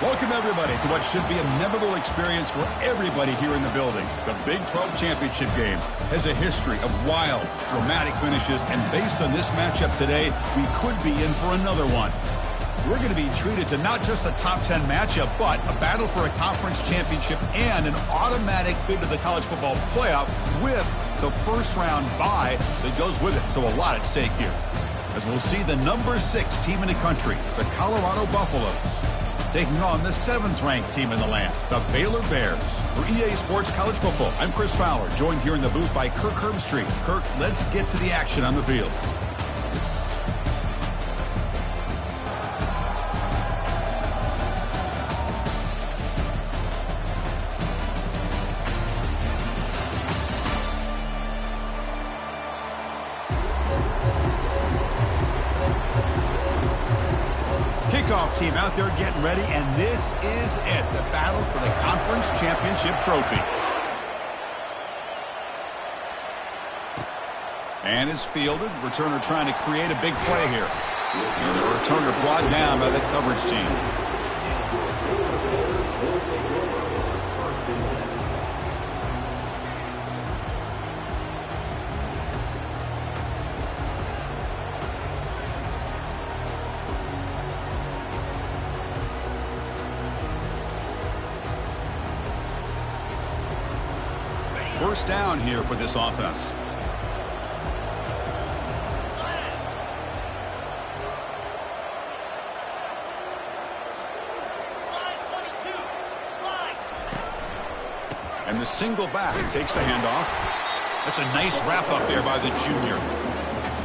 Welcome, everybody, to what should be a memorable experience for everybody here in the building. The Big 12 Championship game has a history of wild, dramatic finishes, and based on this matchup today, we could be in for another one. We're going to be treated to not just a top 10 matchup, but a battle for a conference championship and an automatic bid to the college football playoff with the first-round bye that goes with it. So a lot at stake here. As we'll see the number 6 team in the country, the Colorado Buffaloes, taking on the 7th-ranked team in the land, the Baylor Bears. For EA Sports College Football, I'm Chris Fowler, joined here in the booth by Kirk Herbstreit. Kirk, let's get to the action on the field. Kickoff team out there getting ready, and this is it, the battle for the conference championship trophy. And it's fielded. Returner trying to create a big play here. And the returner brought down by the coverage team. First down here for this offense. And the single back takes the handoff. That's a nice wrap up there by the junior.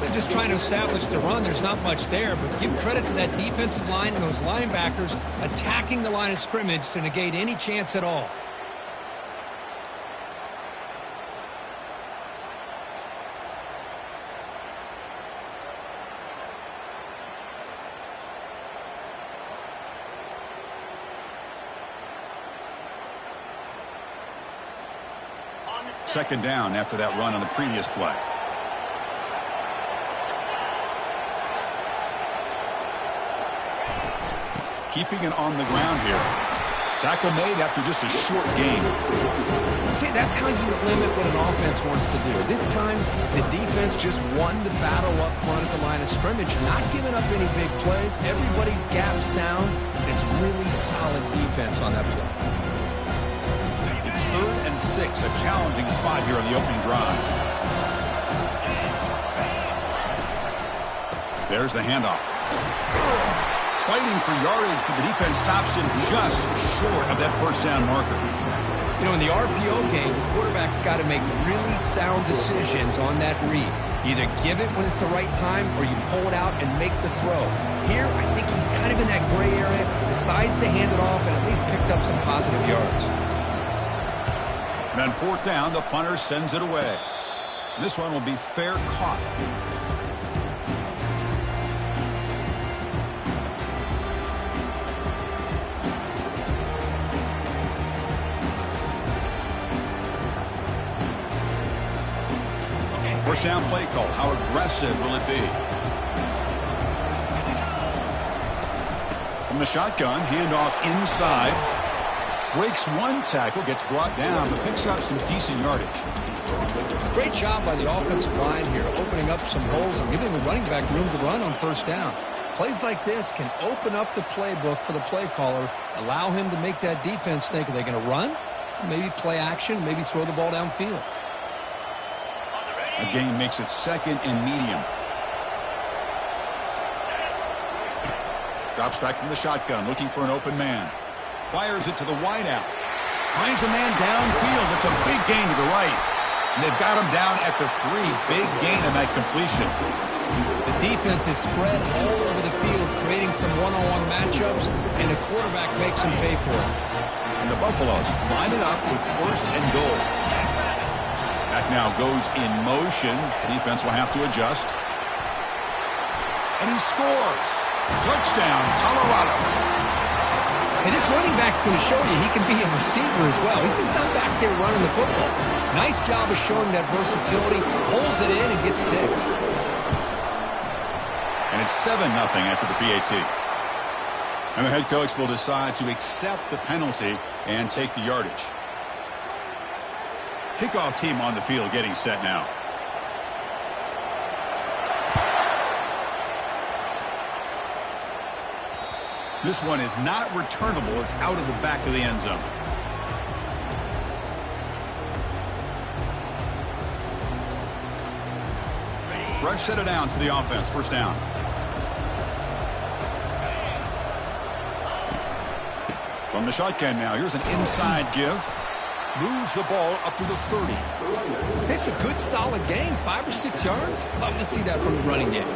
They're just trying to establish the run. There's not much there, but give credit to that defensive line and those linebackers attacking the line of scrimmage to negate any chance at all. Second down after that run on the previous play. Keeping it on the ground here. Tackle made after just a short gain. See, that's how you limit what an offense wants to do. This time, the defense just won the battle up front at the line of scrimmage, not giving up any big plays. Everybody's gap sound. It's really solid defense on that play. It's 3rd and 6, a challenging spot here on the opening drive. There's the handoff. Fighting for yardage, but the defense stops him just short of that first down marker. You know, in the RPO game, the quarterback's got to make really sound decisions on that read. Either give it when it's the right time or you pull it out and make the throw. Here, I think he's kind of in that gray area, decides to hand it off and at least picked up some positive yards. And on 4th down, the punter sends it away. And this one will be fair caught. First down play call. How aggressive will it be? From the shotgun, handoff inside. Breaks one tackle, gets brought down, but picks up some decent yardage. Great job by the offensive line here, opening up some holes and giving the running back room to run on first down. Plays like this can open up the playbook for the play caller, allow him to make that defense think, are they going to run? Maybe play action, maybe throw the ball downfield. A gain makes it 2nd and medium. Drops back from the shotgun, looking for an open man. Fires it to the wideout. Finds a man downfield. It's a big gain to the right. And they've got him down at the 3. Big gain on that completion. The defense is spread all over the field, creating some one-on-one matchups, and the quarterback makes them pay for it. And the Buffaloes line it up with 1st and goal. That now goes in motion. Defense will have to adjust. And he scores. Touchdown, Colorado. And this running back's going to show you he can be a receiver as well. He's just not back there running the football. Nice job of showing that versatility. Pulls it in and gets 6. And it's 7-0 after the PAT. And the head coach will decide to accept the penalty and take the yardage. Kickoff team on the field getting set now. This one is not returnable. It's out of the back of the end zone. Fresh set of downs for the offense. First down. From the shotgun now. Here's an inside give. Moves the ball up to the 30. It's a good, solid game. 5 or 6 yards. Love to see that from the running game.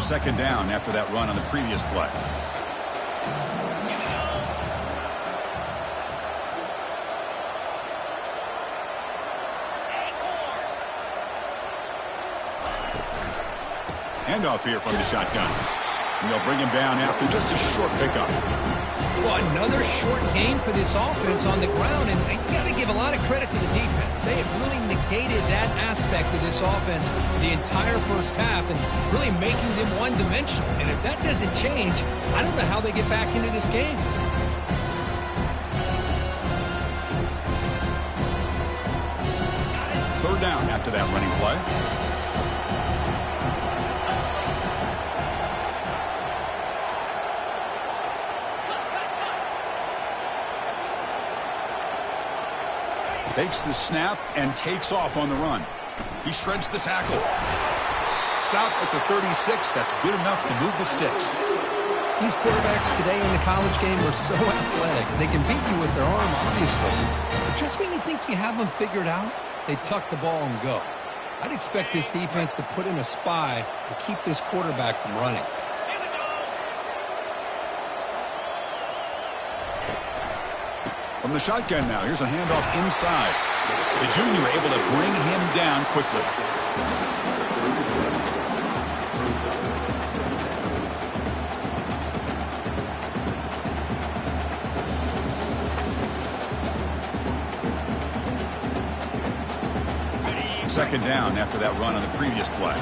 Second down after that run on the previous play. Handoff here from the shotgun. And they'll bring him down after just a short pickup. Well, another short game for this offense on the ground, and you got to give a lot of credit to the defense. They have really negated that aspect of this offense the entire first half and really making them one-dimensional. And if that doesn't change, I don't know how they get back into this game. Third down after that running play. Takes the snap and takes off on the run. He shreds the tackle. Stop at the 36. That's good enough to move the sticks. These quarterbacks today in the college game are so athletic. They can beat you with their arm, obviously. But just when you think you have them figured out, they tuck the ball and go. I'd expect this defense to put in a spy to keep this quarterback from running. From the shotgun now, here's a handoff inside. The junior able to bring him down quickly. Second down after that run on the previous play.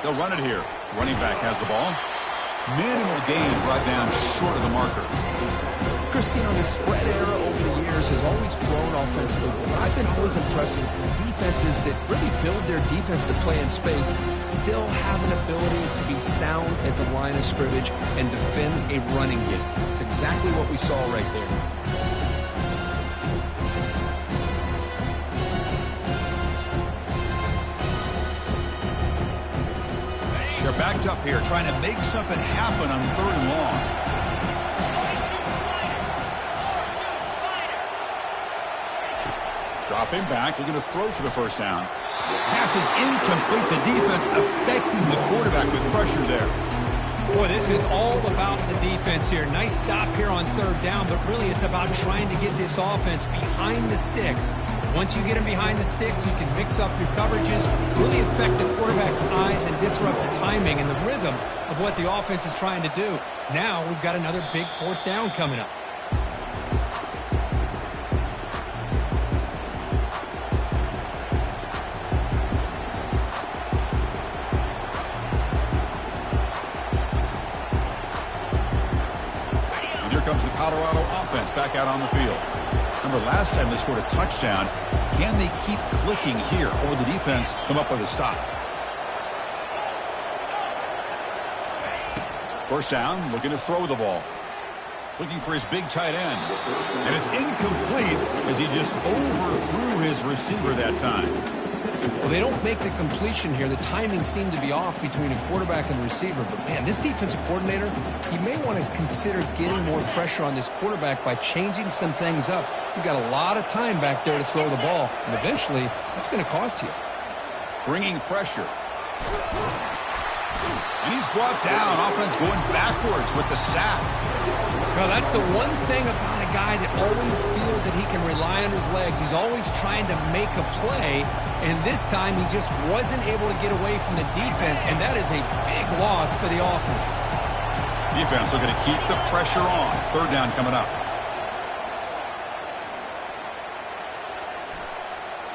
They'll run it here. Running back has the ball. Minimal gain right down short of the marker. Christine, the spread era over the years has always grown offensively, but I've been always impressed with defenses that really build their defense to play in space, still have an ability to be sound at the line of scrimmage and defend a running game. It's exactly what we saw right there. They're backed up here, trying to make something happen on 3rd and long. Dropping back, looking to throw for the first down. Pass is incomplete. The defense affecting the quarterback with pressure there. Boy, this is all about the defense here. Nice stop here on 3rd down, but really it's about trying to get this offense behind the sticks. Once you get them behind the sticks, you can mix up your coverages, really affect the quarterback's eyes and disrupt the timing and the rhythm of what the offense is trying to do. Now we've got another big 4th down coming up. And here comes the Colorado offense back out on the field. Remember, last time they scored a touchdown. Can they keep clicking here, or the defense come up with a stop? First down, looking to throw the ball. Looking for his big tight end. And it's incomplete as he just overthrew his receiver that time. Well, they don't make the completion here. The timing seemed to be off between a quarterback and the receiver. But, man, this defensive coordinator, he may want to consider getting more pressure on this quarterback by changing some things up. He's got a lot of time back there to throw the ball. And eventually, that's going to cost you. Bringing pressure. And he's brought down. Offense going backwards with the sack. Well, that's the one thing about a guy that always feels that he can rely on his legs. He's always trying to make a play, and this time he just wasn't able to get away from the defense, and that is a big loss for the offense. Defense looking to keep the pressure on. Third down coming up.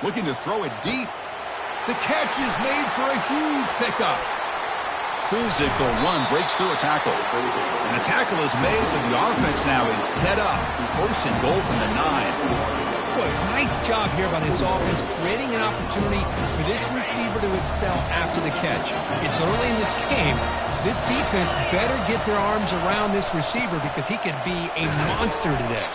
Looking to throw it deep. The catch is made for a huge pickup. Physical run breaks through a tackle. And the tackle is made, but the offense now is set up. First and goal from the 9. Boy, nice job here by this offense, creating an opportunity for this receiver to excel after the catch. It's early in this game, so this defense better get their arms around this receiver because he could be a monster today.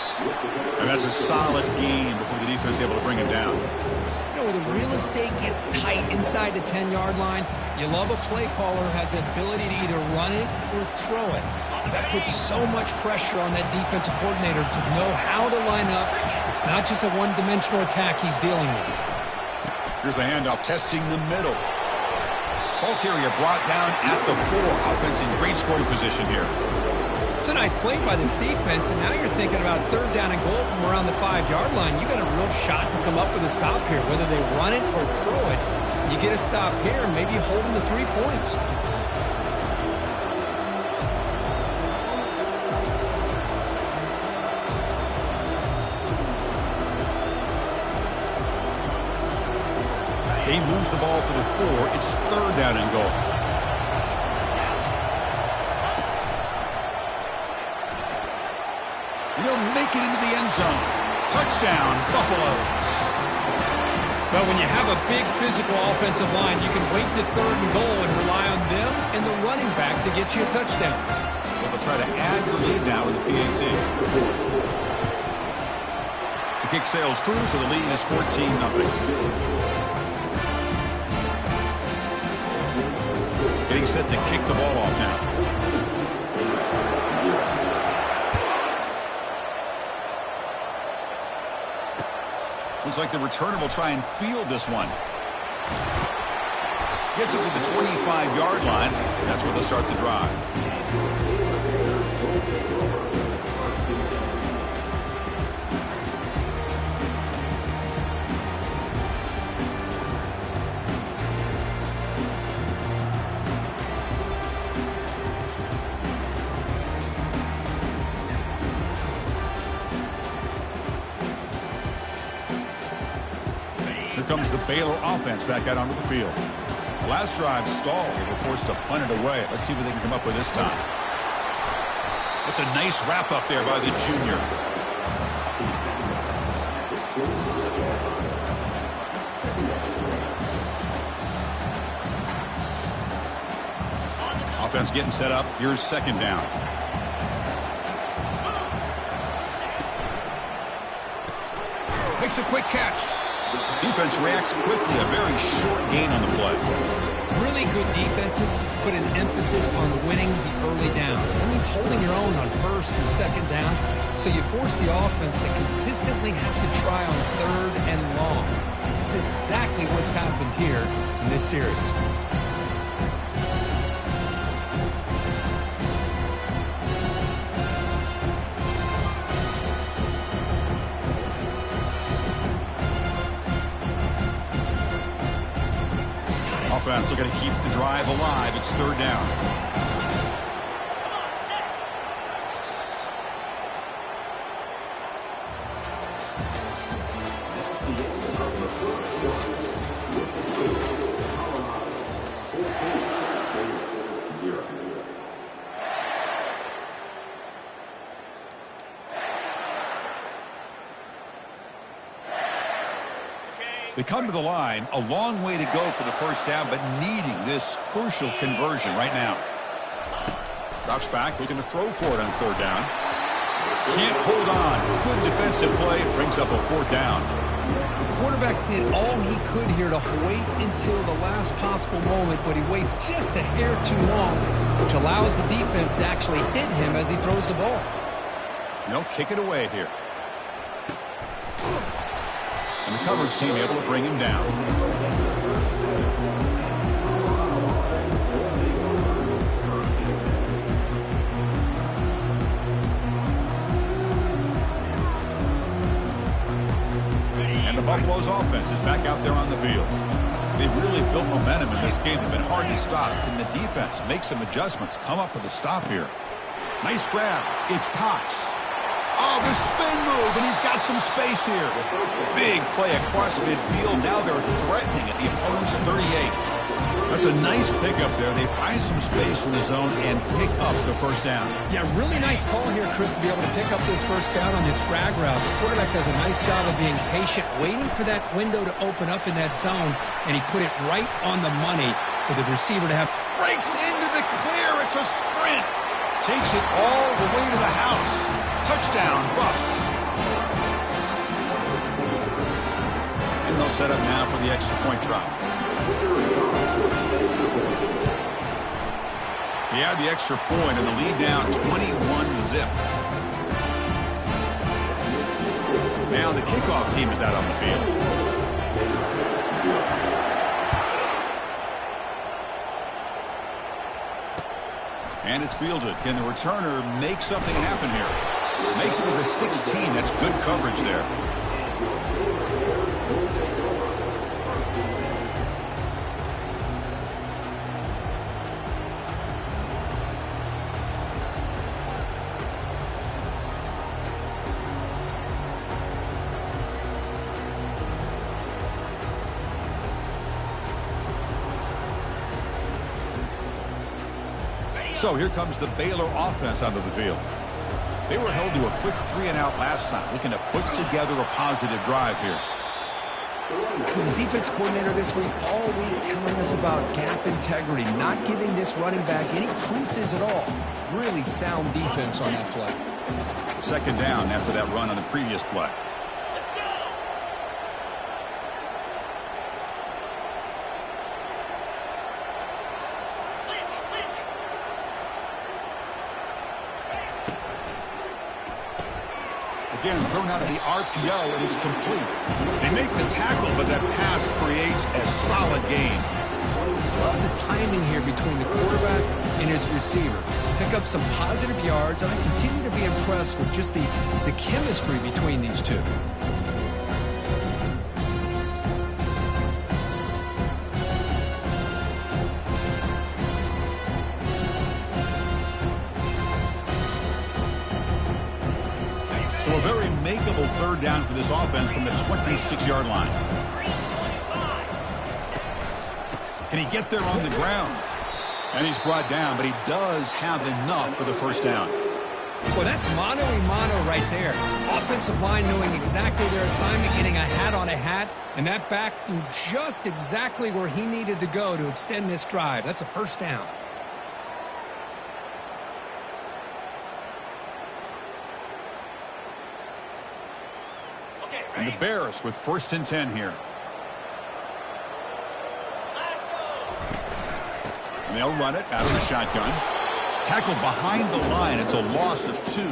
And that's a solid gain before the defense is able to bring him down. You know, when the real estate gets tight inside the 10-yard line, you love a play caller who has the ability to either run it or throw it. Because that puts so much pressure on that defensive coordinator to know how to line up. It's not just a one-dimensional attack he's dealing with. Here's the handoff, testing the middle. Ball carrier brought down at the 4. Offense in great scoring position here. It's a nice play by this defense, and now you're thinking about third down and goal from around the 5-yard line. You got a real shot to come up with a stop here. Whether they run it or throw it, you get a stop here, maybe holding the 3 points. He moves the ball to the 4. It's third down and goal. He'll make it into the end zone. Touchdown, Buffaloes. Well, when you have a big physical offensive line, you can wait to third and goal and rely on them and the running back to get you a touchdown. Well, they'll try to add their lead now with the PAT. The kick sails through, so the lead is 14-0. Getting set to kick the ball off now. Looks like the returner will try and field this one. Gets it to the 25-yard line. That's where they'll start the drive. Here comes the Baylor offense back out onto the field. The last drive stalled. They were forced to punt it away. Let's see what they can come up with this time. That's a nice wrap up there by the junior. Offense getting set up. Here's second down. Makes a quick catch. Defense reacts quickly. A very short gain on the play. Really good defenses put an emphasis on winning the early down. That means holding your own on first and second down. So you force the offense to consistently have to try on third and long. It's exactly what's happened here in this series. Offense looking to keep the drive alive. It's third down. They come to the line, a long way to go for the first down, but needing this crucial conversion right now. Drops back, looking to throw for it on third down. Can't hold on. Good defensive play, brings up a fourth down. The quarterback did all he could here to wait until the last possible moment, but he waits just a hair too long, which allows the defense to actually hit him as he throws the ball. No, kick it away here. And the coverage team able to bring him down. And the Buffalo's offense is back out there on the field. They've really built momentum in this game. It's been hard to stop. Can the defense make some adjustments, come up with a stop here? Nice grab. It's Cox. Oh, the spin move, and he's got some space here. Big play across midfield. Now they're threatening at the opponent's 38. That's a nice pickup there. They find some space in the zone and pick up the first down. Yeah, really nice call here, Chris, to be able to pick up this first down on this drag route. The quarterback does a nice job of being patient, waiting for that window to open up in that zone, and he put it right on the money for the receiver to have. Breaks into the clear. It's a sprint. Takes it all the way to the house. Touchdown, Buffs. And they'll set up now for the extra point drop. He had the extra point and the lead now 21-zip. Now the kickoff team is out on the field. And it's fielded. Can the returner make something happen here? Makes it to the 16. That's good coverage there. So here comes the Baylor offense onto the field. They were held to a quick 3-and-out last time, looking to put together a positive drive here. The defense coordinator this week all week telling us about gap integrity, not giving this running back any creases at all. Really sound defense on that play. Second down after that run on the previous play. Again, thrown out of the RPO, and it's complete. They make the tackle, but that pass creates a solid gain. Love the timing here between the quarterback and his receiver. Pick up some positive yards, and I continue to be impressed with just the chemistry between these two. So a very makeable third down for this offense from the 26-yard line. Can he get there on the ground? And he's brought down, but he does have enough for the first down. Well, that's mano-a-mano right there. Offensive line knowing exactly their assignment, getting a hat on a hat, and that back to just exactly where he needed to go to extend this drive. That's a first down. And the Bears with 1st and 10 here. And they'll run it out of the shotgun. Tackled behind the line. It's a loss of 2.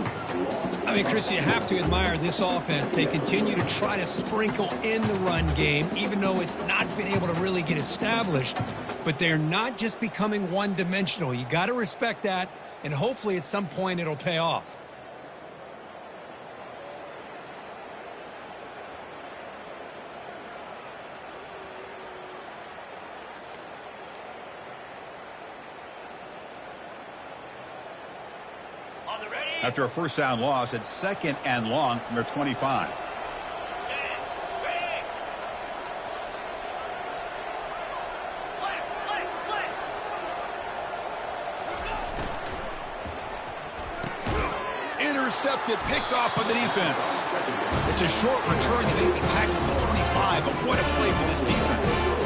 I mean, Chris, you have to admire this offense. They continue to try to sprinkle in the run game, even though it's not been able to really get established. But they're not just becoming one-dimensional. You got to respect that, and hopefully at some point it'll pay off. After a first down loss at 2nd and long from their 25. Intercepted, picked off by the defense. It's a short return. They make the tackle at the 25, but what a play for this defense.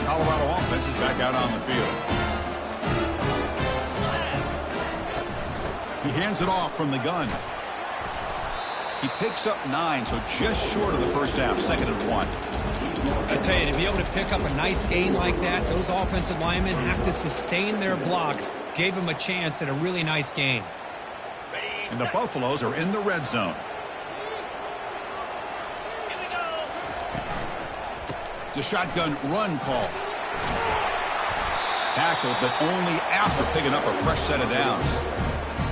Colorado offense is back out on the field. He hands it off from the gun. He picks up 9, so just short of the first down, 2nd and 1. I tell you, to be able to pick up a nice gain like that, those offensive linemen have to sustain their blocks. Gave him a chance at a really nice gain. And the Buffaloes are in the red zone. It's a shotgun run call. Tackled, but only after picking up a fresh set of downs.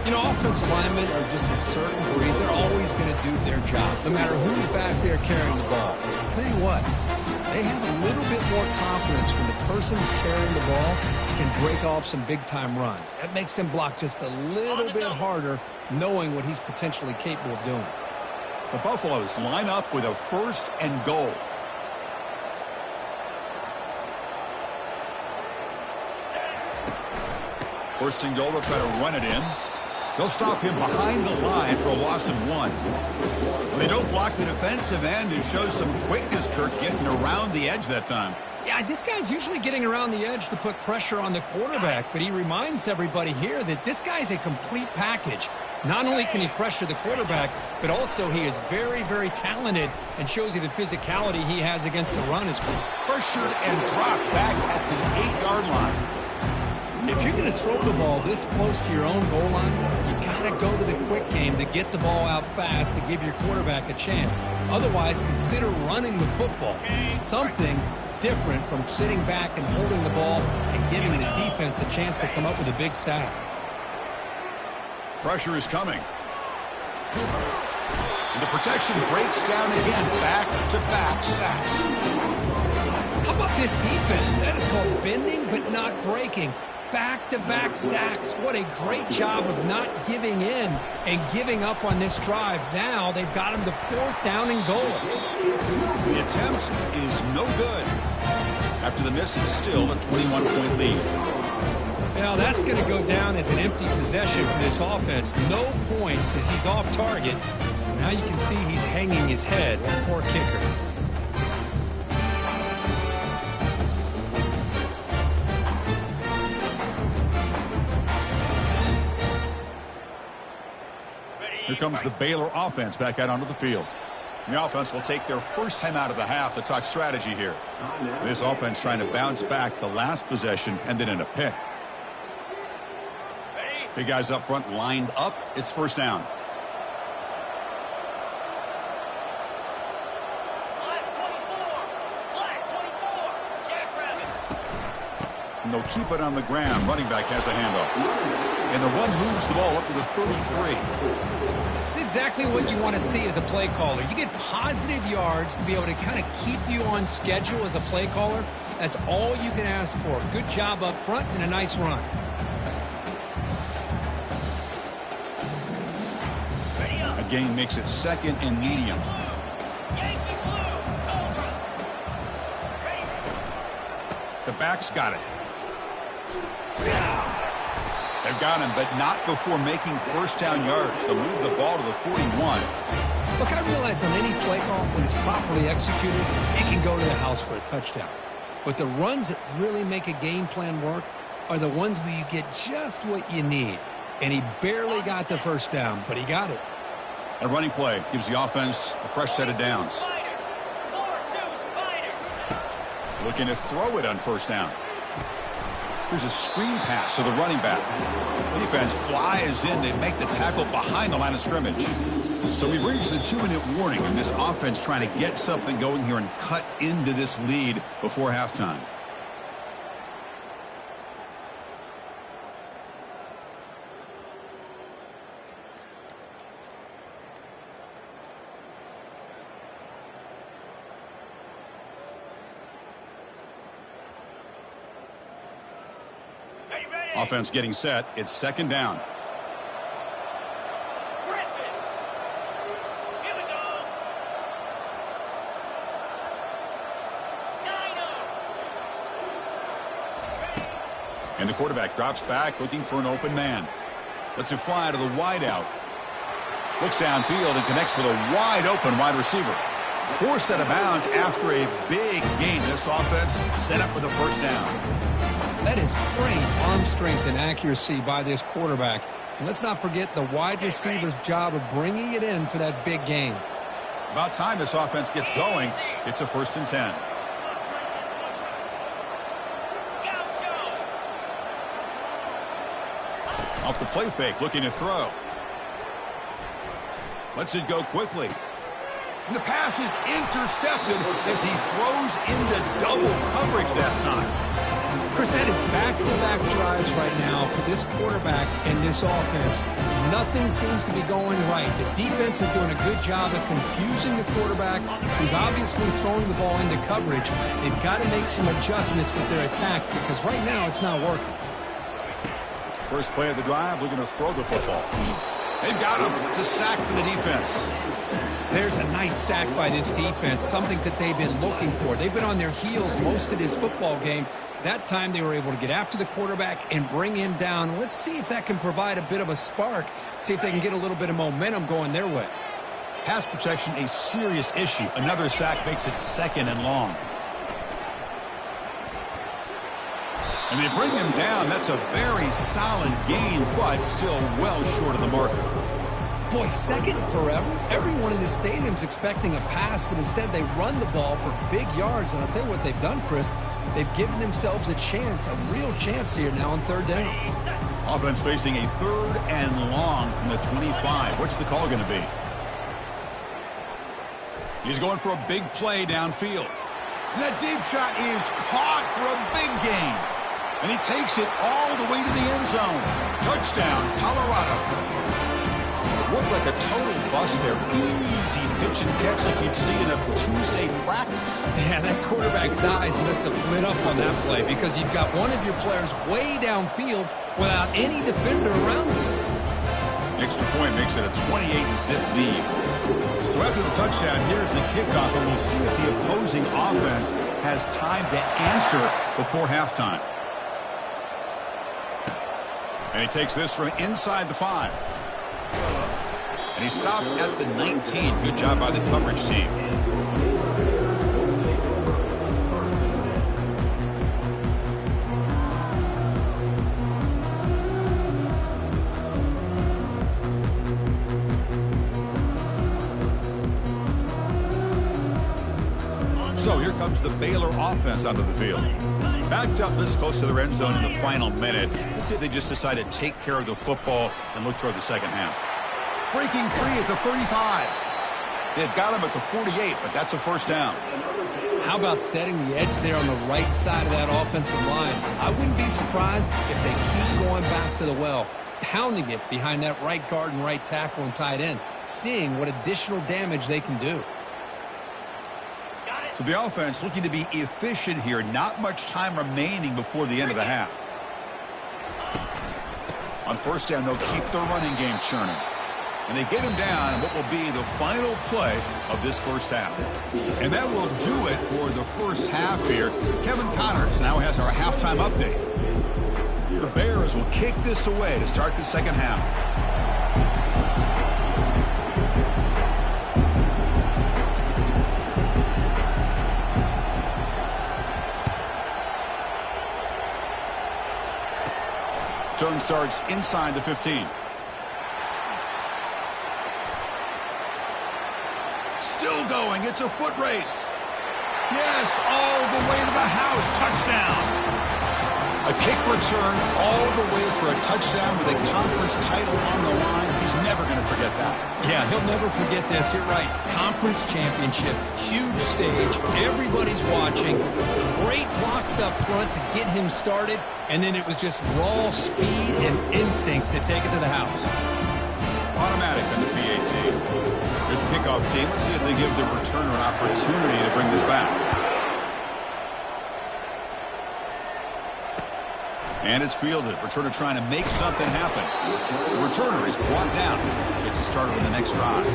You know, offensive linemen are just a certain breed. They're always going to do their job. no matter who's back there carrying the ball. I'll tell you what, they have a little bit more confidence when the person that's carrying the ball can break off some big-time runs. That makes them block just a little bit harder, knowing what he's potentially capable of doing. The Buffaloes line up with a 1st and goal. First and goal, they'll try to run it in. They'll stop him behind the line for a loss of 1. When they don't block the defensive end, it shows some quickness, Kirk, getting around the edge that time. Yeah, this guy's usually getting around the edge to put pressure on the quarterback, but he reminds everybody here that this guy's a complete package. Not only can he pressure the quarterback, but also he is very, very talented and shows you the physicality he has against the run as well. Pressured and dropped back at the 8-yard line. If you're going to throw the ball this close to your own goal line, you got to go to the quick game to get the ball out fast to give your quarterback a chance. Otherwise, consider running the football. Something different from sitting back and holding the ball and giving the defense a chance to come up with a big sack. Pressure is coming. And the protection breaks down again. Back-to-back sacks. How about this defense? That is called bending but not breaking. Back-to-back sacks. What a great job of not giving in and giving up on this drive. Now they've got him to 4th down and goal. The attempt is no good. After the miss, it's still a 21-point lead. Now that's going to go down as an empty possession for this offense. No points as he's off target. Now you can see he's hanging his head. Poor kicker. Here comes the Baylor offense back out onto the field. The offense will take their first time out of the half to talk strategy here. This offense trying to bounce back the last possession and then in a pick. Big guys up front lined up. It's 1st down. And they'll keep it on the ground. Running back has the handoff. And the run moves the ball up to the 33. It's exactly what you want to see as a play caller. You get positive yards to be able to kind of keep you on schedule as a play caller. That's all you can ask for. Good job up front and a nice run. A gain makes it 2nd and medium. The back's got it. They've got him, but not before making 1st down yards. They'll move the ball to the 41. Look, I realize on any play call, when it's properly executed, it can go to the house for a touchdown. But the runs that really make a game plan work are the ones where you get just what you need. And he barely got the 1st down, but he got it. A running play gives the offense a fresh set of downs. Looking to throw it on 1st down. Here's a screen pass to the running back. The defense flies in. They make the tackle behind the line of scrimmage. So we've reached the 2-minute warning, and this offense trying to get something going here and cut into this lead before halftime. Offense getting set. It's 2nd down. And the quarterback drops back looking for an open man. Lets it fly to the wideout. Looks downfield and connects with a wide open wide receiver. Forced out of bounds after a big gain. This offense set up with a 1st down. That is great arm strength and accuracy by this quarterback. And let's not forget the wide receiver's job of bringing it in for that big gain. About time this offense gets going. It's a 1st and 10. Off the play fake, looking to throw. Lets it go quickly. And the pass is intercepted as he throws into double coverage that time. Chris, that is back-to-back drives right now for this quarterback and this offense. Nothing seems to be going right. The defense is doing a good job of confusing the quarterback, who's obviously throwing the ball into coverage. They've got to make some adjustments with their attack because right now it's not working. First play of the drive, looking to throw the football. They've got him. It's a sack for the defense. There's a nice sack by this defense, something that they've been looking for. They've been on their heels most of this football game. That time they were able to get after the quarterback and bring him down. Let's see if that can provide a bit of a spark, see if they can get a little bit of momentum going their way. Pass protection, a serious issue. Another sack makes it 2nd and long. And they bring him down. That's a very solid gain, but still well short of the marker. Boy, 2nd forever. Everyone in the stadium's expecting a pass, but instead they run the ball for big yards. And I'll tell you what they've done, Chris. They've given themselves a chance, a real chance here now on 3rd down. Offense facing a 3rd and long from the 25. What's the call going to be? He's going for a big play downfield. And that deep shot is caught for a big gain. And he takes it all the way to the end zone. Touchdown, Colorado. Looked like a total bust there. Easy pitch and catch like you'd see in a Tuesday practice. Yeah, that quarterback's eyes must have lit up on that play because you've got one of your players way downfield without any defender around him. Extra point makes it a 28-zip lead. So after the touchdown, here's the kickoff, and we'll see if the opposing offense has time to answer before halftime. And he takes this from inside the 5. And he stopped at the 19. Good job by the coverage team. So here comes the Baylor offense onto the field. Backed up this close to the end zone in the final minute. Let's see if they just decide to take care of the football and look toward the second half. Breaking free at the 35. They've got him at the 48, but that's a 1st down. How about setting the edge there on the right side of that offensive line? I wouldn't be surprised if they keep going back to the well, pounding it behind that right guard and right tackle and tight end, seeing what additional damage they can do. So the offense looking to be efficient here. Not much time remaining before the end of the half. On 1st down, they'll keep their running game churning. And they get him down in what will be the final play of this 1st half. And that will do it for the 1st half here. Kevin Connors now has our halftime update. The Bears will kick this away to start the 2nd half. Turn starts inside the 15. Still going. It's a foot race. Yes, all the way to the house. Touchdown. A kick return all the way for a touchdown with a conference title on the line. He's never going to forget that. Yeah, he'll never forget this. You're right. Conference championship, huge stage. Everybody's watching. Great blocks up front to get him started. And then it was just raw speed and instincts to take it to the house. Automatic on the PAT. Here's the kickoff team. Let's see if they give the returner an opportunity to bring this back. And it's fielded. Returner trying to make something happen. The returner is brought down. Gets it started on the next drive.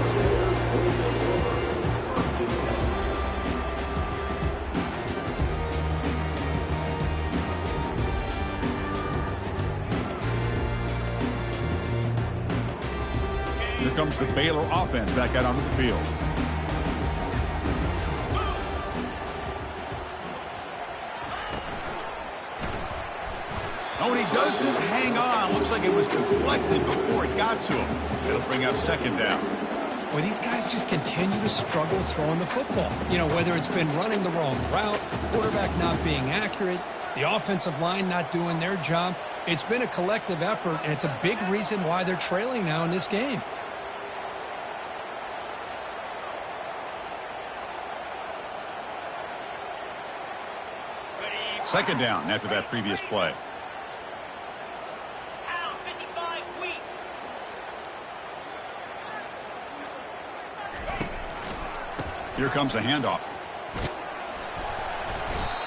Here comes the Baylor offense back out onto the field. Oh, and he doesn't hang on. Looks like it was deflected before it got to him. It'll bring up 2nd down. Well, these guys just continue to struggle throwing the football. You know, whether it's been running the wrong route, the quarterback not being accurate, the offensive line not doing their job. It's been a collective effort, and it's a big reason why they're trailing now in this game. Second down after that previous play. Here comes the handoff.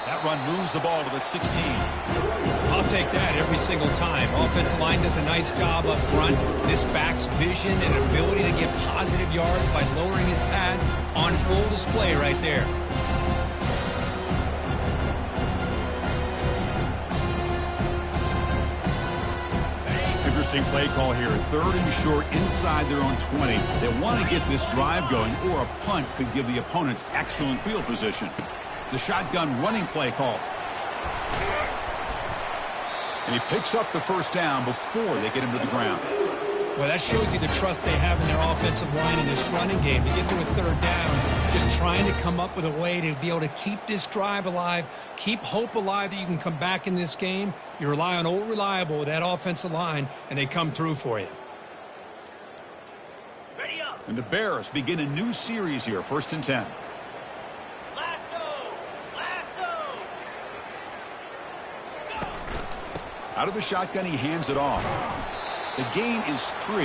That run moves the ball to the 16. I'll take that every single time. Offensive line does a nice job up front. This back's vision and ability to get positive yards by lowering his pads on full display right there. Interesting play call here. 3rd and short inside their own 20. They want to get this drive going, or a punt could give the opponents excellent field position. The shotgun running play call. And he picks up the first down before they get him to the ground. Well, that shows you the trust they have in their offensive line in this running game. To get to a 3rd down, just trying to come up with a way to be able to keep this drive alive, keep hope alive that you can come back in this game. You rely on old reliable with that offensive line, and they come through for you. And the Bears begin a new series here, 1st and 10. Out of the shotgun, he hands it off. The gain is 3.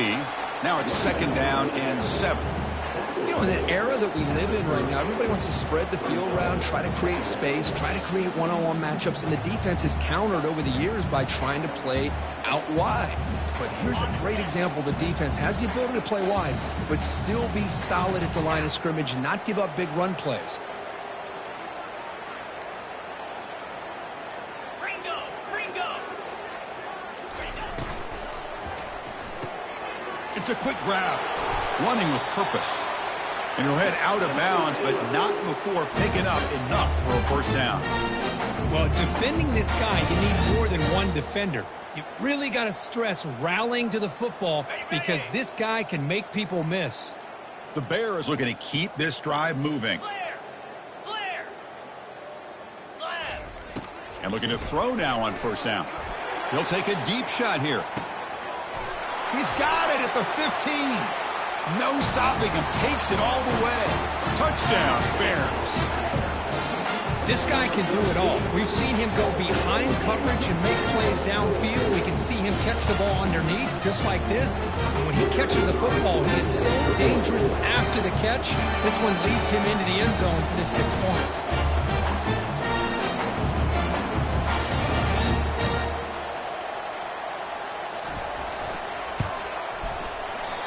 Now it's 2nd down and 7. You know, in an era that we live in right now, everybody wants to spread the field around, try to create space, try to create one-on-one matchups, and the defense is countered over the years by trying to play out wide. But here's a great example. The defense has the ability to play wide, but still be solid at the line of scrimmage, not give up big run plays. It's a quick grab, running with purpose. And he'll head out of bounds, but not before picking up enough for a 1st down. Well, defending this guy, you need more than one defender. You really got to stress rallying to the football because this guy can make people miss. The Bears looking to keep this drive moving. And looking to throw now on 1st down. He'll take a deep shot here. He's got it at the 15. No stopping him. Takes it all the way. Touchdown, Bears. This guy can do it all. We've seen him go behind coverage and make plays downfield. We can see him catch the ball underneath just like this. And when he catches a football, he is so dangerous after the catch. This one leads him into the end zone for the 6 points.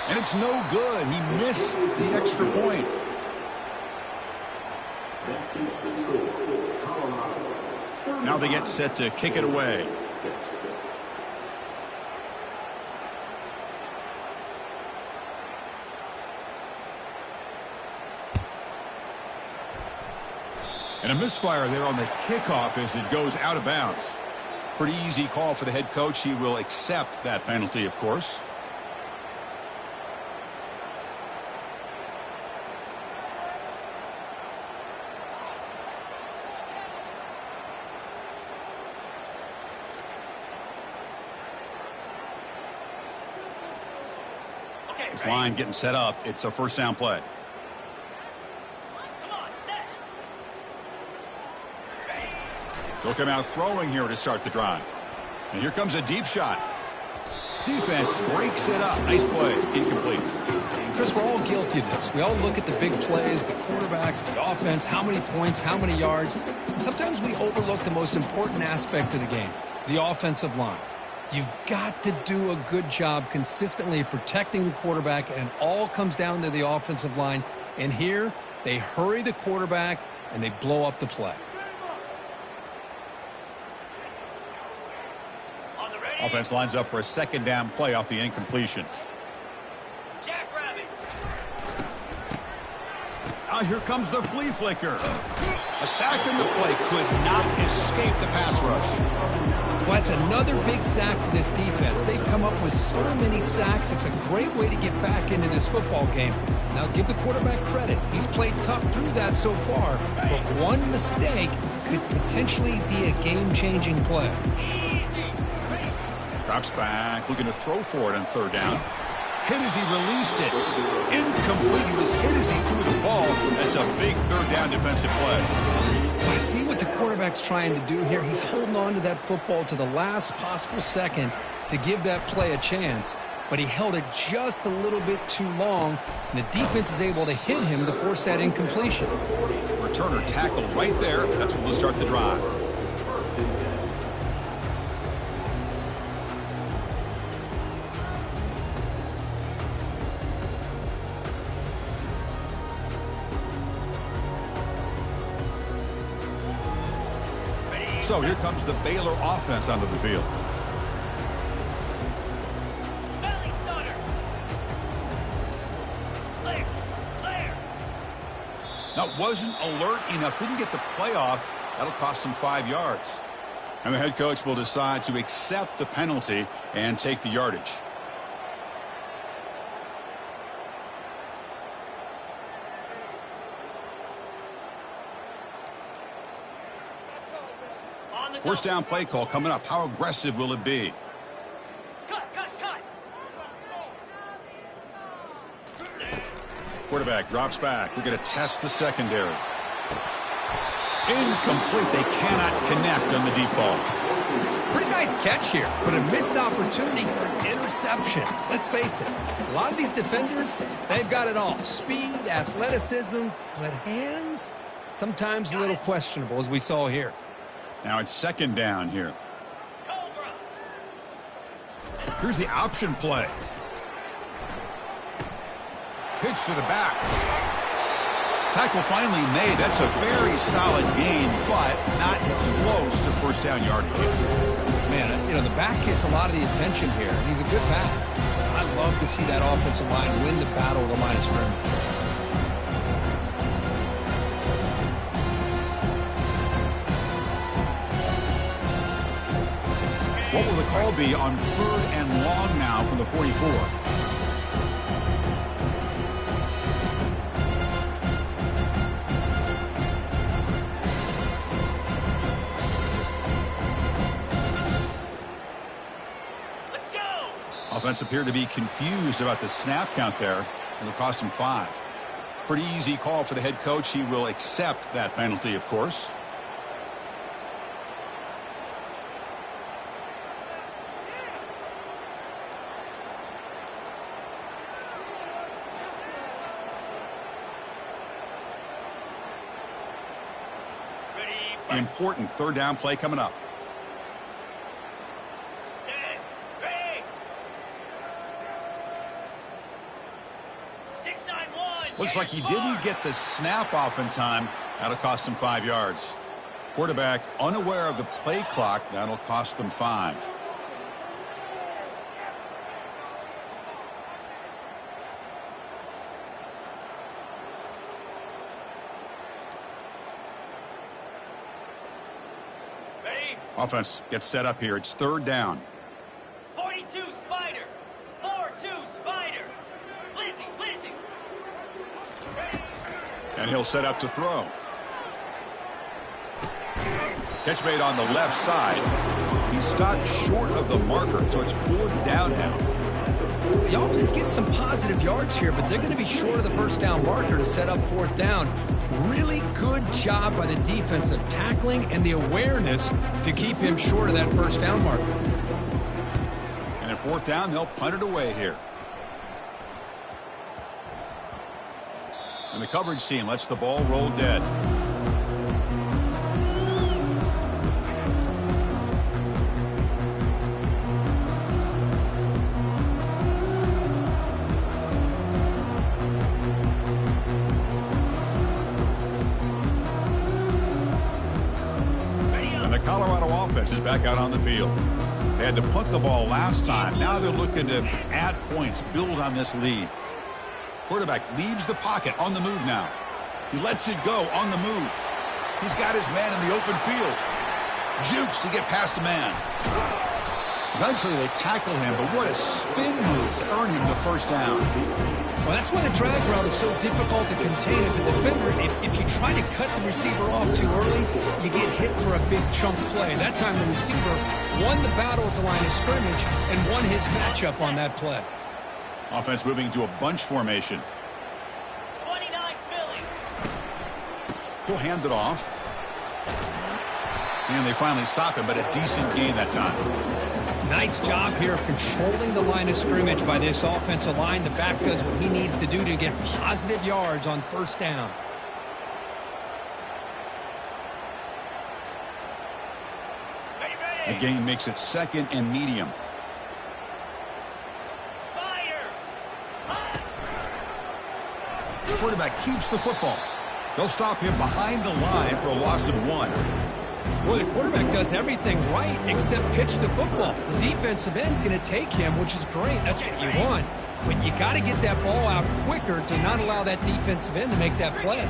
And it's no good. He missed the extra point. Now they get set to kick it away. And a misfire there on the kickoff as it goes out of bounds. Pretty easy call for the head coach. He will accept that penalty, of course. This line getting set up. It's a 1st down play. They'll come out throwing here to start the drive. And here comes a deep shot. Defense breaks it up. Nice play. Incomplete. Chris, we're all guilty of this. We all look at the big plays, the quarterbacks, the offense, how many points, how many yards. And sometimes we overlook the most important aspect of the game, the offensive line. You've got to do a good job consistently protecting the quarterback, and it all comes down to the offensive line. And here, they hurry the quarterback, and they blow up the play. Offense lines up for a 2nd down play off the incompletion. Now here comes the flea flicker. A sack in the play could not escape the pass rush. Well, that's another big sack for this defense. They've come up with so many sacks. It's a great way to get back into this football game. Now give the quarterback credit. He's played tough through that so far, but one mistake could potentially be a game-changing play. Drops back, looking to throw for it on 3rd down. Hit as he released it. Incomplete. He was hit as he threw the ball. That's a big 3rd down defensive play. I see what the quarterback's trying to do here. He's holding on to that football to the last possible second to give that play a chance, but he held it just a little bit too long, and the defense is able to hit him to force that incompletion. Returner tackled right there. That's what will start the drive. So here comes the Baylor offense onto the field. That wasn't alert enough. Didn't get the play off. That'll cost him 5 yards. And the head coach will decide to accept the penalty and take the yardage. First down play call coming up. How aggressive will it be? Cut. Quarterback drops back. We're going to test the secondary. Incomplete. They cannot connect on the deep ball. Pretty nice catch here, but a missed opportunity for an interception. Let's face it, a lot of these defenders, they've got it all. Speed, athleticism, but hands, sometimes a little questionable, as we saw here. Now it's second down here. Here's the option play. Pitch to the back. Tackle finally made. That's a very solid gain, but not close to first down yardage. Man, you know, the back gets a lot of the attention here, and he's a good back. I love to see that offensive line win the battle of the line of scrimmage. What will the call be on 3rd and long now from the 44? Let's go! Offense appeared to be confused about the snap count there. It'll cost him 5. Pretty easy call for the head coach. He will accept that penalty, of course. Important 3rd down play coming up. Looks like he didn't get the snap off in time. That'll cost him 5 yards. Quarterback unaware of the play clock. That'll cost them 5. Offense gets set up here. It's 3rd down. 42 Spider. 4-2 Spider. Lizzie. And he'll set up to throw. Catch made on the left side. He stopped short of the marker, so it's 4th down now. The offense gets some positive yards here, but they're going to be short of the first down marker to set up 4th down. Really good job by the defense of tackling and the awareness to keep him short of that first down marker. And at 4th down, they'll punt it away here. And the coverage team lets the ball roll dead. Is back out on the field. They had to punt the ball last time. Now they're looking to add points, build on this lead. Quarterback leaves the pocket on the move now. He lets it go on the move. He's got his man in the open field. Jukes to get past a man. Eventually they tackle him, but what a spin move to earn him the first down. Well, that's why the drag route is so difficult to contain as a defender. If you try to cut the receiver off too early, you get hit for a big chunk play. That time the receiver won the battle at the line of scrimmage and won his matchup on that play. Offense moving to a bunch formation. 29 Philly. He'll hand it off. And they finally stop him, but a decent gain that time. Nice job here of controlling the line of scrimmage by this offensive line. The back does what he needs to do to get positive yards on first down. The gain makes it 2nd and medium. The quarterback keeps the football. They'll stop him behind the line for a loss of 1. Well, the quarterback does everything right except pitch the football. The defensive end's going to take him, which is great. That's what you want. But you got to get that ball out quicker to not allow that defensive end to make that play.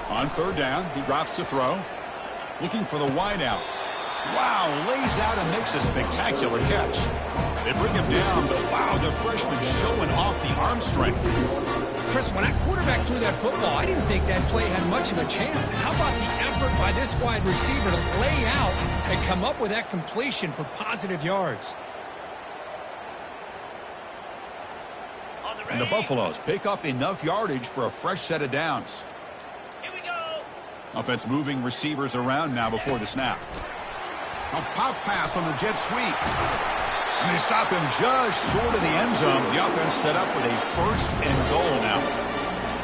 On 3rd down, he drops to throw. Looking for the wide out. Wow, lays out and makes a spectacular catch. They bring him down, but wow, the freshman showing off the arm strength. Chris, when that quarterback threw that football, I didn't think that play had much of a chance. How about the effort by this wide receiver to lay out and come up with that completion for positive yards? And the Buffaloes pick up enough yardage for a fresh set of downs. Here we go. Offense moving receivers around now before the snap. A pop pass on the jet sweep. And they stop him just short of the end zone. The offense set up with a 1st and goal now.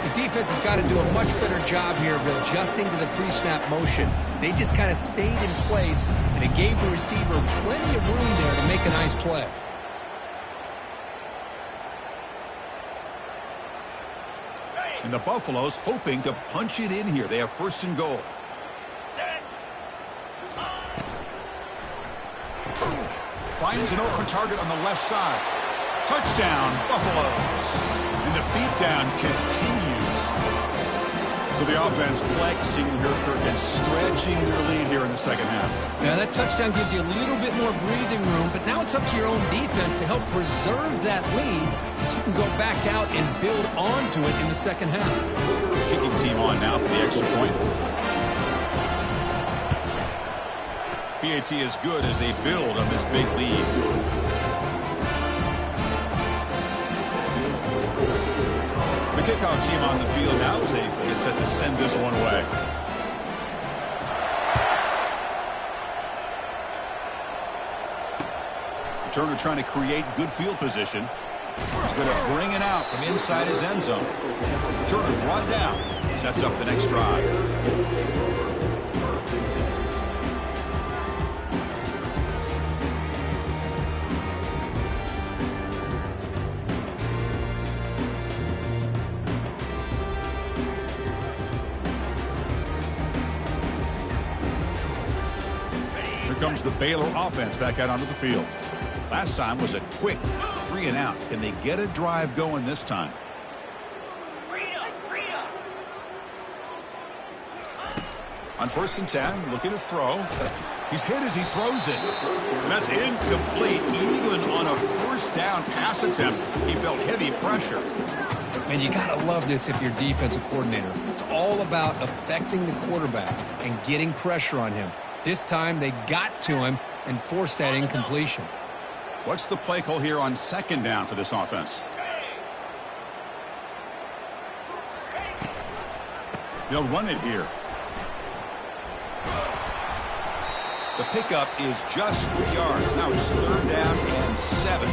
The defense has got to do a much better job here of adjusting to the pre-snap motion. They just kind of stayed in place, and it gave the receiver plenty of room there to make a nice play. And the Buffaloes hoping to punch it in here. They have 1st and goal. Finds an open target on the left side. Touchdown, Buffaloes. And the beatdown continues. So the offense flexing here, Kirk, and stretching their lead here in the 2nd half. Now that touchdown gives you a little bit more breathing room, but now it's up to your own defense to help preserve that lead so you can go back out and build onto it in the 2nd half. Kicking team on now for the extra point. PAT is good as they build on this big lead. The kickoff team on the field now is able set to send this one away. Turner trying to create good field position. He's going to bring it out from inside his end zone. Turner brought down. Sets up the next drive. Comes the Baylor offense back out onto the field. Last time was a quick 3 and out. Can they get a drive going this time? On 1st and 10, looking to throw. He's hit as he throws it. And that's incomplete. Even on a 1st down pass attempt, he felt heavy pressure. And you got to love this if you're defensive coordinator. It's all about affecting the quarterback and getting pressure on him. This time they got to him and forced that incompletion. What's the play call here on 2nd down for this offense? They'll run it here. The pickup is just 3 yards. Now it's 3rd down and 7.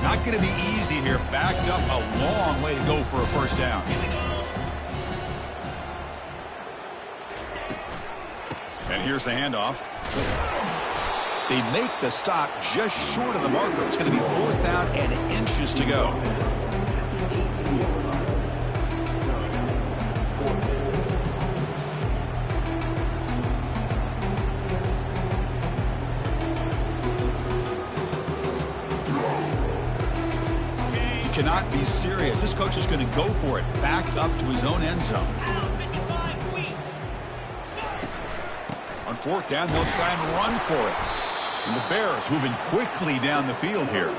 Not going to be easy here. Backed up a long way to go for a 1st down. And here's the handoff. They make the stop just short of the marker. It's going to be 4th down and inches to go. Cannot be serious. This coach is going to go for it. Backed up to his own end zone. On 4th down, they'll try and run for it. And the Bears moving quickly down the field here.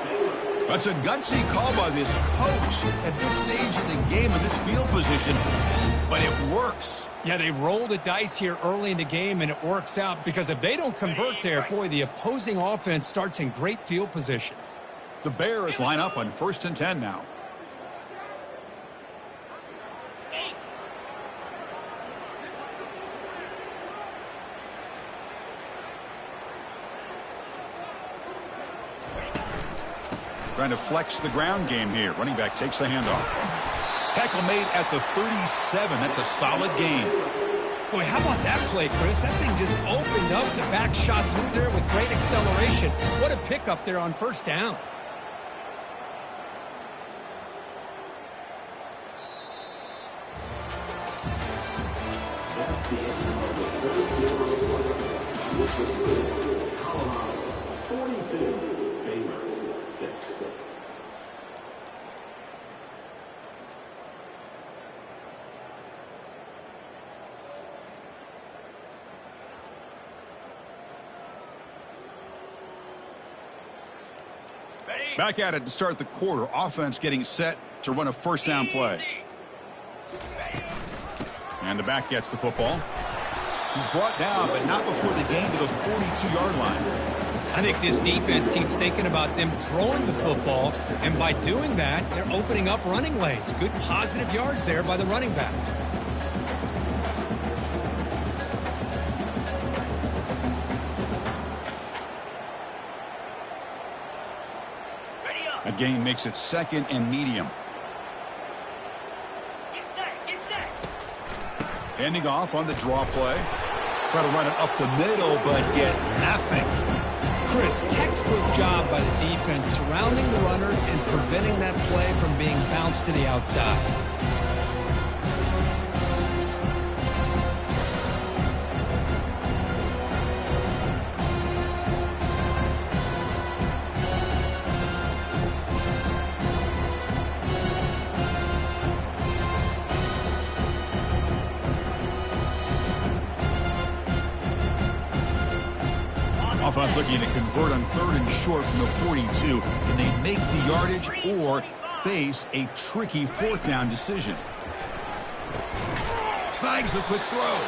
That's a gutsy call by this coach at this stage of the game in this field position. but it works. Yeah, they rolled the dice here early in the game, and it works out because if they don't convert there, boy, the opposing offense starts in great field position. The Bears line up on 1st and 10 now. Trying to flex the ground game here. Running back takes the handoff. Tackle made at the 37. That's a solid gain. Boy, how about that play, Chris? That thing just opened up. The back shot through there with great acceleration. What a pickup there on 1st down. Baylor 6. Back at it to start the quarter. Offense getting set to run a 1st down play. And the back gets the football. He's brought down, but not before the gain to the 42-yard line. I think this defense keeps thinking about them throwing the football, and by doing that, they're opening up running lanes. Good positive yards there by the running back. A gain makes it 2nd and medium. Get set, get set. Handing off on the draw play. Try to run it up the middle, but get nothing. Chris, textbook job by the defense surrounding the runner and preventing that play from being bounced to the outside. Offense looking to convert on 3rd and short from the 42. Can they make the yardage or face a tricky 4th down decision? Snags the quick throw.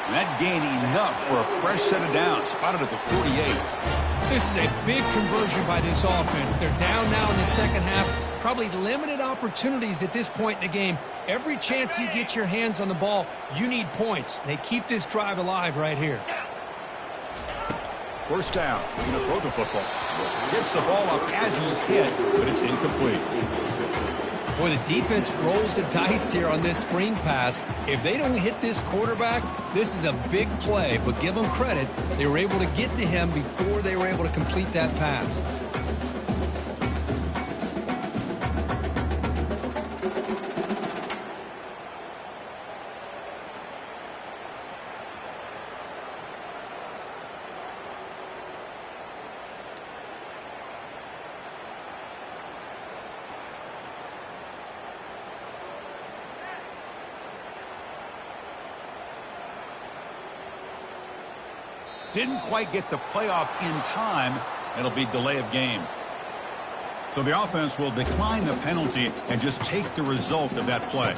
And that gain enough for a fresh set of downs. Spotted at the 48. This is a big conversion by this offense. They're down now in the 2nd half. Probably limited opportunities at this point in the game. Every chance you get your hands on the ball, you need points. They keep this drive alive right here. 1st down. We're going to throw the football. Gets the ball up as he's hit, but it's incomplete. Boy, the defense rolls the dice here on this screen pass. If they don't hit this quarterback, this is a big play, but give them credit. They were able to get to him before they were able to complete that pass. Didn't quite get the playoff in time. It'll be delay of game. So the offense will decline the penalty and just take the result of that play.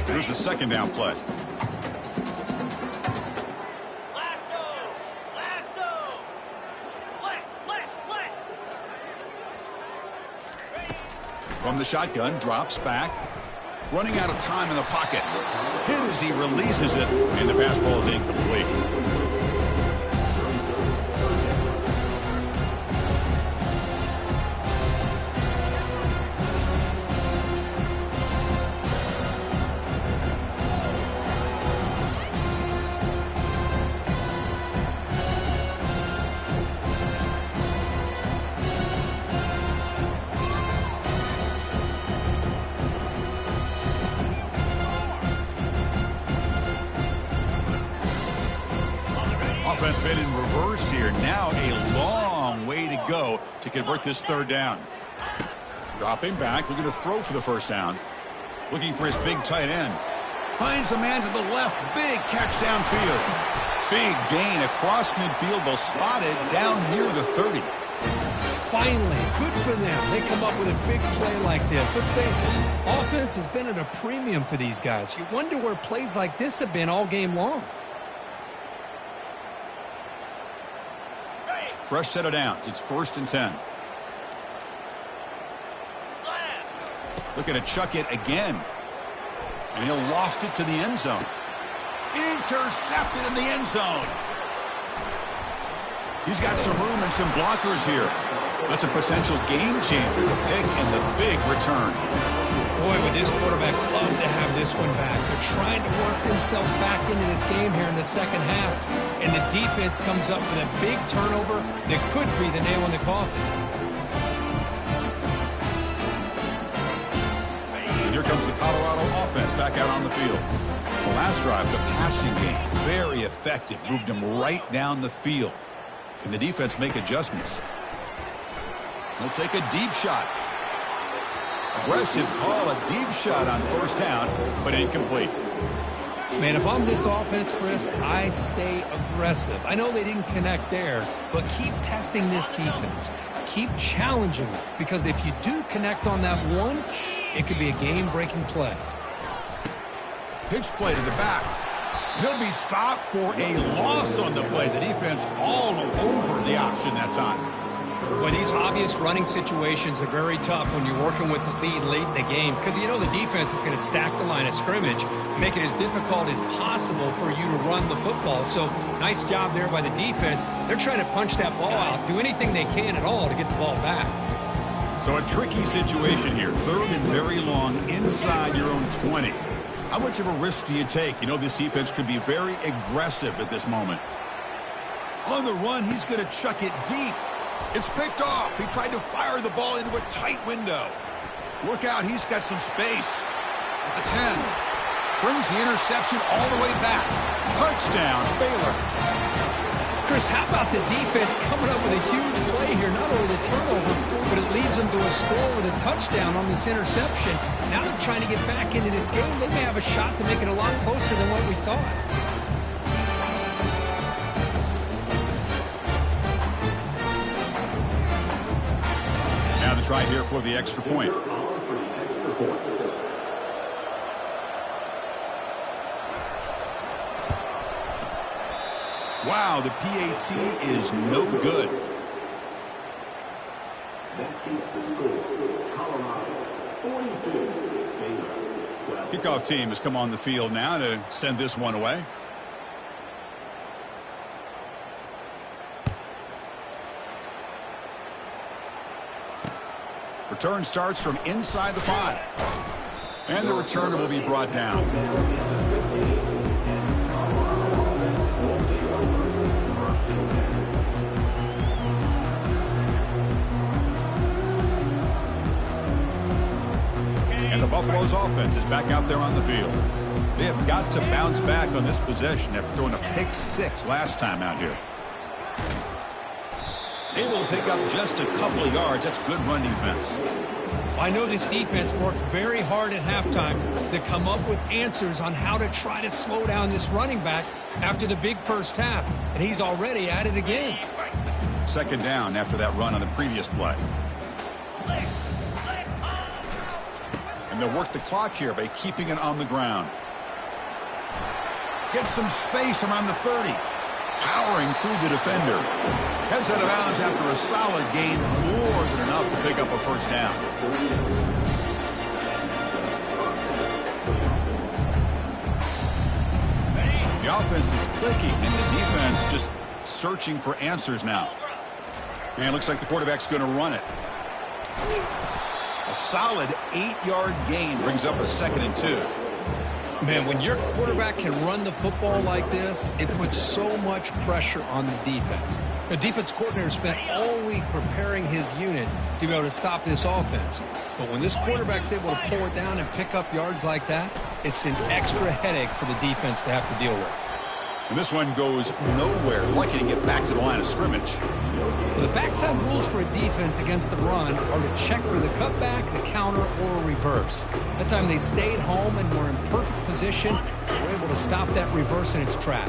Here's the 2nd down play. Lasso! Lasso! Flex! From the shotgun, drops back. Running out of time in the pocket. Hit as he releases it, and the pass ball is incomplete. Offense been in reverse here. Now a long way to go to convert this 3rd down. Dropping back, looking to throw for the 1st down. Looking for his big tight end. Finds a man to the left. Big catch downfield. Big gain across midfield. They'll spot it down near the 30. Finally, good for them. They come up with a big play like this. Let's face it, offense has been at a premium for these guys. You wonder where plays like this have been all game long. Fresh set of downs. It's 1st and 10. Looking to chuck it again. And he'll loft it to the end zone. Intercepted in the end zone. He's got some room and some blockers here. That's a potential game changer, the pick and the big return. Boy, would this quarterback love to have this one back. They're trying to work themselves back into this game here in the second half, and the defense comes up with a big turnover that could be the nail in the coffin. And here comes the Colorado offense back out on the field. The last drive, the passing game, very effective. Moved them right down the field. Can the defense make adjustments? They'll take a deep shot. Aggressive call, a deep shot on 1st down, but incomplete. Man, if I'm this offense, Chris, I stay aggressive. I know they didn't connect there, but keep testing this defense. Keep challenging them, because if you do connect on that one, it could be a game-breaking play. Pitch play to the back. He'll be stopped for a loss on the play. The defense all over the option that time. But these obvious running situations are very tough when you're working with the lead late in the game, because you know the defense is going to stack the line of scrimmage, make it as difficult as possible for you to run the football. So nice job there by the defense. They're trying to punch that ball out, do anything they can at all to get the ball back. So a tricky situation here. 3rd and very long inside your own 20. How much of a risk do you take? You know this defense could be very aggressive at this moment. On the run, he's going to chuck it deep. It's picked off. He tried to fire the ball into a tight window. Look out, he's got some space. At the 10. Brings the interception all the way back. Touchdown, Baylor. Chris, how about the defense coming up with a huge play here? Not only the turnover, but it leads them to a score with a touchdown on this interception. Now they're trying to get back into this game. They may have a shot to make it a lot closer than what we thought. Now the try here for the extra point. Wow, the PAT is no good. That keeps the score. Colorado 42, Baylor 12. Kickoff team has come on the field now to send this one away. Return starts from inside the 5. And the returner will be brought down. And the Buffalo's offense is back out there on the field. They have got to bounce back on this possession after throwing a pick 6 last time out here. Able to pick up just a couple of yards. That's good run defense. I know this defense worked very hard at halftime to come up with answers on how to try to slow down this running back after the big first half, and he's already at it again. 2nd down after that run on the previous play. And they'll work the clock here by keeping it on the ground. Get some space around the 30. Powering through the defender. Heads out of bounds after a solid gain, more than enough to pick up a 1st down. The offense is clicking, and the defense just searching for answers now. And it looks like the quarterback's going to run it. A solid 8-yard gain brings up a 2nd and 2. Man, when your quarterback can run the football like this, it puts so much pressure on the defense. The defense coordinator spent all week preparing his unit to be able to stop this offense. But when this quarterback's able to pull it down and pick up yards like that, it's an extra headache for the defense to have to deal with. And this one goes nowhere. Lucky to get back to the line of scrimmage. Well, the backside rules for a defense against the run are to check for the cutback, the counter, or a reverse. That time they stayed home and were in perfect position. They were able to stop that reverse in its track.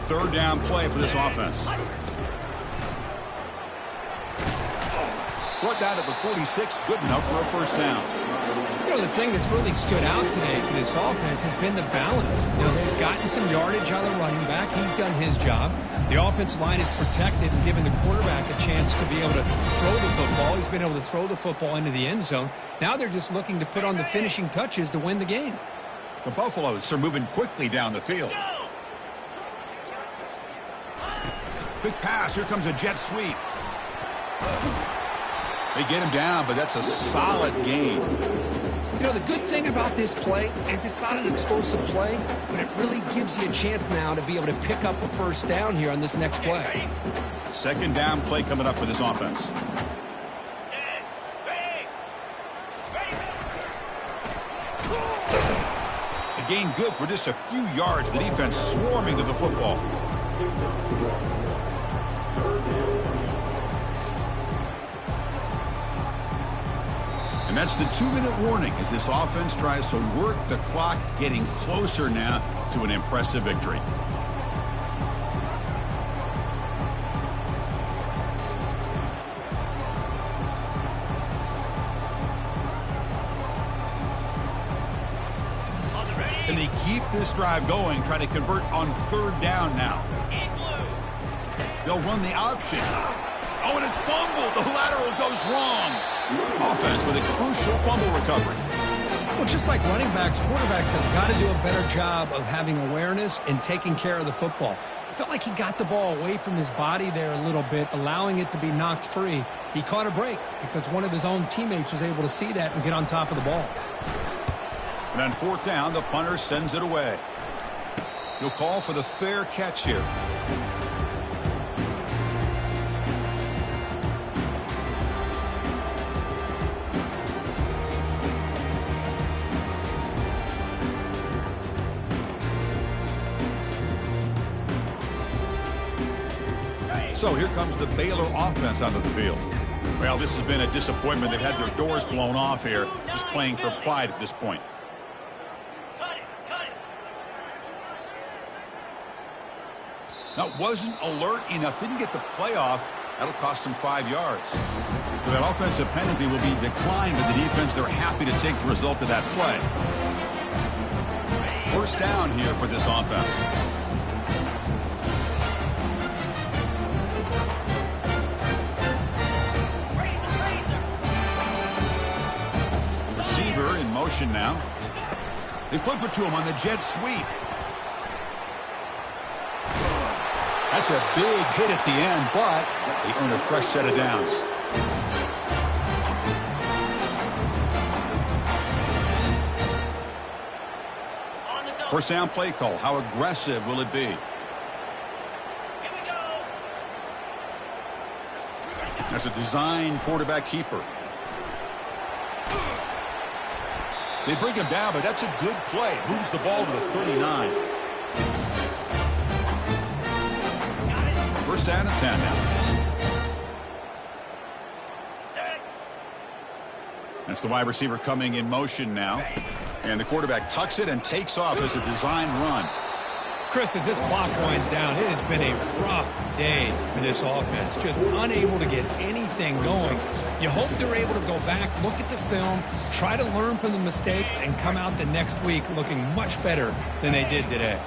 3rd down play for this offense. Brought down to the 46, good enough for a first down. You know, the thing that's really stood out today for this offense has been the balance. You know, they've gotten some yardage on the running back. He's done his job. The offensive line is protected and given the quarterback a chance to be able to throw the football. He's been able to throw the football into the end zone. Now they're just looking to put on the finishing touches to win the game. The Buffaloes are moving quickly down the field. Quick pass. Here comes a jet sweep. They get him down, but that's a solid gain. You know, the good thing about this play is it's not an explosive play, but it really gives you a chance now to be able to pick up a first down here on this next play. Second down play coming up for this offense. A gain good for just a few yards. The defense swarming to the football. And that's the 2-minute warning as this offense tries to work the clock, getting closer now to an impressive victory. And they keep this drive going, trying to convert on third down now. They'll run the option. Oh, and it's fumbled. The lateral goes wrong. Offense with a crucial fumble recovery. Well, just like running backs, quarterbacks have got to do a better job of having awareness and taking care of the football. I felt like he got the ball away from his body there a little bit, allowing it to be knocked free. He caught a break because one of his own teammates was able to see that and get on top of the ball. And on fourth down, the punter sends it away. He'll call for the fair catch here. So here comes the Baylor offense onto the field. Well, this has been a disappointment. They've had their doors blown off here, just playing for pride at this point. That wasn't alert enough. Didn't get the playoff. That'll cost them 5 yards. So that offensive penalty will be declined by the defense. They're happy to take the result of that play. First down here for this offense. Receiver in motion now. They flip it to him on the jet sweep. That's a big hit at the end, but they earn a fresh set of downs. First down play call. How aggressive will it be? That's a design quarterback keeper. They bring him down, but that's a good play. Moves the ball to the 39. First down and 10 now. That's the wide receiver coming in motion now. And the quarterback tucks it and takes off as a design run. Chris, as this clock winds down, it has been a rough day for this offense. Just unable to get anything going. You hope they're able to go back, look at the film, try to learn from the mistakes, and come out the next week looking much better than they did today.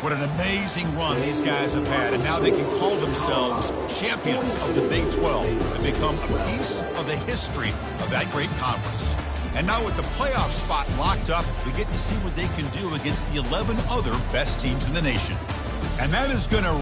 What an amazing run these guys have had, and now they can call themselves champions of the Big 12 and become a piece of the history of that great conference. And now with the playoff spot locked up, we get to see what they can do against the 11 other best teams in the nation. And that is going to